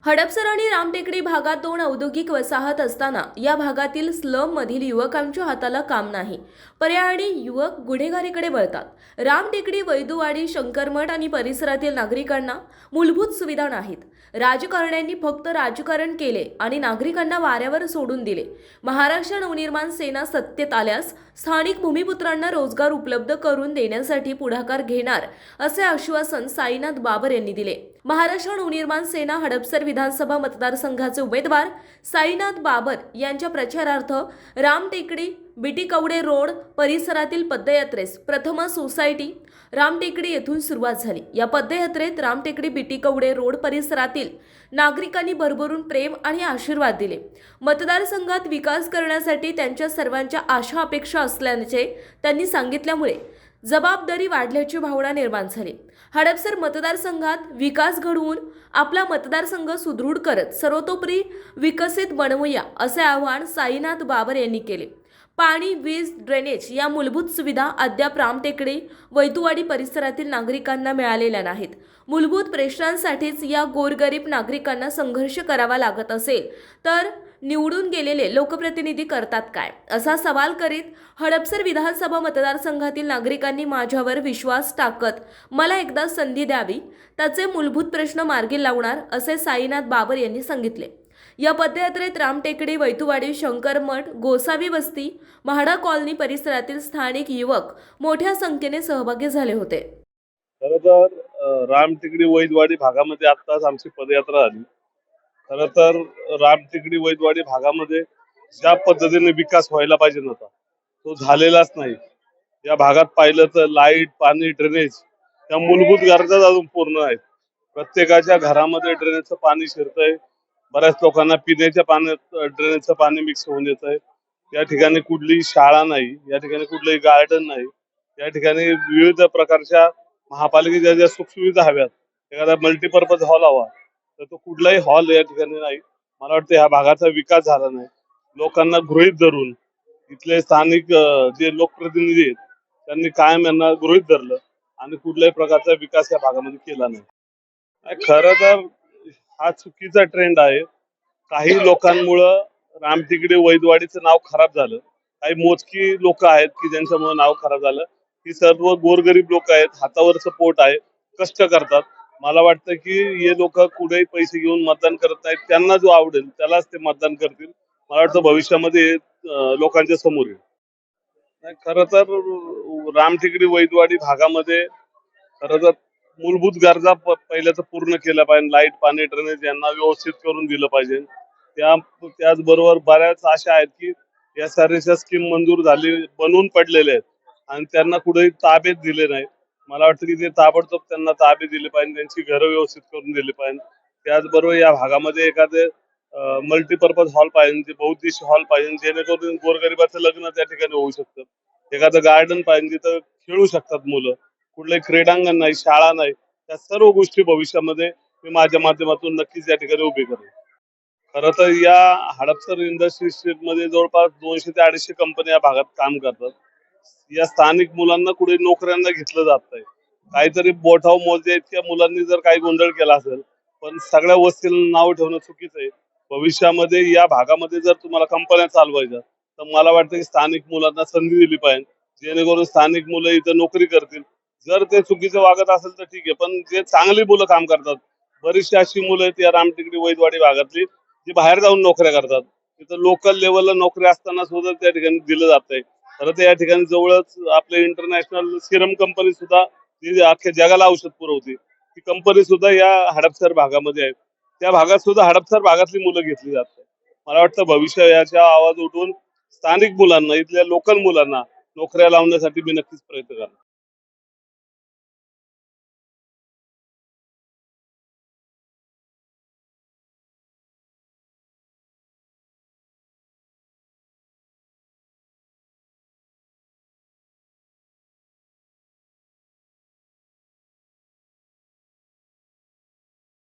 हडपसर आणि रामटेकडी भागात दोन औद्योगिक वसाहत असताना या भागातील स्लममधील युवकांच्या हाताला काम नाही. पर्यायाने युवक गुन्हेगारीकडे वळतात. रामटेकडी, वैदुवाडी, शंकरमठ आणि परिसरातील नागरिकांना मूलभूत सुविधा नाहीत. राजकारण्यांनी फक्त राजकारण केले आणि नागरिकांना वाऱ्यावर सोडून दिले. महाराष्ट्र नवनिर्माण सेना सत्तेत आल्यास स्थानिक भूमिपुत्रांना रोजगार उपलब्ध करून देण्यासाठी पुढाकार घेणार असे आश्वासन साईनाथ बाबर यांनी दिले. महाराष्ट्र नवनिर्माण सेना हडपसर विधानसभा मतदारसंघाचे उमेदवार साईनाथ बाबर यांच्या प्रचारार्थ रामटेकडी, बिटीकवडे रोड परिसरातील पदयात्रेस प्रथम सोसायटी रामटेकडी येथून सुरुवात झाली. या पदयात्रेत रामटेकडी, बिटीकवडे रोड परिसरातील नागरिकांनी भरभरून प्रेम आणि आशीर्वाद दिले. मतदारसंघात विकास करण्यासाठी त्यांच्या सर्वांच्या आशा अपेक्षा असल्याचे त्यांनी सांगितल्यामुळे जबाबदारी वाढल्याची भावना निर्माण झाली. हडपसर मतदारसंघात विकास घडवून आपला मतदारसंघ सुदृढ करत सर्वतोपरी विकसित बनवूया असे आवाहन साईनाथ बाबर यांनी केले. पाणी, वीज, ड्रेनेज या मूलभूत सुविधा अद्याप रामटेकडी, वैदुवाडी परिसरातील नागरिकांना मिळालेल्या नाहीत. मूलभूत प्रश्नांसाठीच या गोरगरीब नागरिकांना संघर्ष करावा लागत असेल तर निवडून गेलेले लोकप्रतिनिधी करतात काय, असा सवाल करीत हडपसर विधानसभा मतदारसंघातील नागरिकांनी माझ्यावर विश्वास टाकत मला एकदा संधी द्यावी, त्याचे मूलभूत प्रश्न मार्गी लावणार असे साईनाथ बाबर यांनी सांगितले. या पदयात्रेत रामटेकडी, वैतुवाडी, शंकरमठ, गोसावी वस्ती, म्हाडा कॉलनी परिसरातील स्थानिक युवक मोठ्या संख्येने सहभागी झाले होते. खरं तर रामटेकडी, वैदवाडी भागामध्ये आत्ताच आमची पदयात्रा झाली. खरं तर रामटेकडी, वैदवाडी भागामध्ये ज्या पद्धतीने विकास व्हायला पाहिजे नव्हता तो झालेलाच नाही. या भागात पाहिलं तर लाईट, पाणी, ड्रेनेज या मूलभूत गरजा अजून पूर्ण आहेत. प्रत्येकाच्या घरामध्ये ड्रेनेजचं पाणी शिरतंय. बऱ्याच लोकांना पिण्याच्या पाण्यात ड्रेनेजचं पाणी मिक्स होऊन येतंय. या ठिकाणी कुठलीही शाळा नाही, या ठिकाणी कुठलंही गार्डन नाही. या ठिकाणी विविध प्रकारच्या महापालिकेच्या ज्या सुखसुविधा हव्यात, एखादा मल्टीपर्पज हॉल हवा तर तो कुठलाही हॉल या ठिकाणी नाही. मला वाटतं ह्या भागाचा विकास झाला नाही. लोकांना गृहीत धरून इथले स्थानिक जे लोकप्रतिनिधी आहेत त्यांनी कायम यांना गृहीत धरलं आणि कुठल्याही प्रकारचा विकास या भागामध्ये केला नाही. खरं तर हा चुकीचा ट्रेंड आहे. काही लोकांमुळं रामटेकडी, वैदवाडीचं नाव खराब झालं. काही मोजकी लोक आहेत की ज्यांच्यामुळे नाव खराब झालं. ही सर्व गोरगरीब लोक आहेत, हातावरचं पोट आहे, कष्ट करतात. मला वाटतं की हे लोक कुठेही पैसे घेऊन मतदान करत नाहीत. त्यांना जो आवडेल त्यालाच ते मतदान करतील. मला वाटतं भविष्यामध्ये लोकांच्या समोर येईल. खरं तर रामटेकडी, वैदवाडी भागामध्ये खरं तर मूलभूत गरजा पहिल्या तर पूर्ण केल्या पाहिजे. लाईट, पाणी, ड्रेनेज यांना व्यवस्थित करून दिलं पाहिजे. त्याचबरोबर बऱ्याच अशा आहेत की या साऱ्याच्या स्कीम मंजूर झाली, बनवून पडलेले आहेत आणि त्यांना कुठेही ताब्यात दिले नाही. मला वाटतं की ते ताबडतोब त्यांना ताबे दिले पाहिजे, त्यांची घरं व्यवस्थित करून दिली पाहिजे. त्याचबरोबर या भागामध्ये एखादे मल्टीपर्पज हॉल पाहिजे, बहुउद्देशीय हॉल पाहिजे, जेणेकरून गोरगरिबाचं लग्न त्या ठिकाणी होऊ शकतं. एखादं गार्डन पाहिजे, तिथं खेळू शकतात मुलं. कुठलंही क्रीडांगण नाही, शाळा नाही. त्या सर्व गोष्टी भविष्यामध्ये मी माझ्या माध्यमातून नक्कीच या ठिकाणी उभे करेन. खरं तर या हडपसर इंडस्ट्री मध्ये जवळपास 200 ते 250 कंपन्या या भागात काम करतात. या स्थानिक मुलांना कुठे नोकऱ्यांना घेतलं जात नाही. काहीतरी बोटाव मोजे इतक्या मुलांनी जर काही गोंधळ केला असेल, पण सगळ्या वस्तीला नाव ठेवणं चुकीचं आहे. भविष्यामध्ये या भागामध्ये जर तुम्हाला कंपन्या चालवायच्या तर मला वाटतं की स्थानिक मुलांना संधी दिली पाहिजे, जेणेकरून स्थानिक मुलं इथं नोकरी करतील. जर ते चुकीचं वागत असेल तर ठीक आहे, पण जे चांगली मुलं काम करतात, बरीचशी अशी मुलं आहेत या रामटेकडी, वैदवाडी भागातली जी बाहेर जाऊन नोकऱ्या करतात. तिथं लोकल लेवलला नोकरी असताना सुद्धा त्या ठिकाणी दिलं जात आहे. खरं तर या ठिकाणी जवळच आपले इंटरनॅशनल सिरम कंपनी सुद्धा जी अख्ख्या जगाला औषध पुरवते, ती कंपनी सुद्धा या हडपसर भागामध्ये आहे. त्या भागात सुद्धा हडपसर भागातली मुलं घेतली जातात. मला वाटतं भविष्य याच्या आवाज उठून स्थानिक मुलांना, इथल्या लोकल मुलांना नोकऱ्या लावण्यासाठी मी नक्कीच प्रयत्न करणार.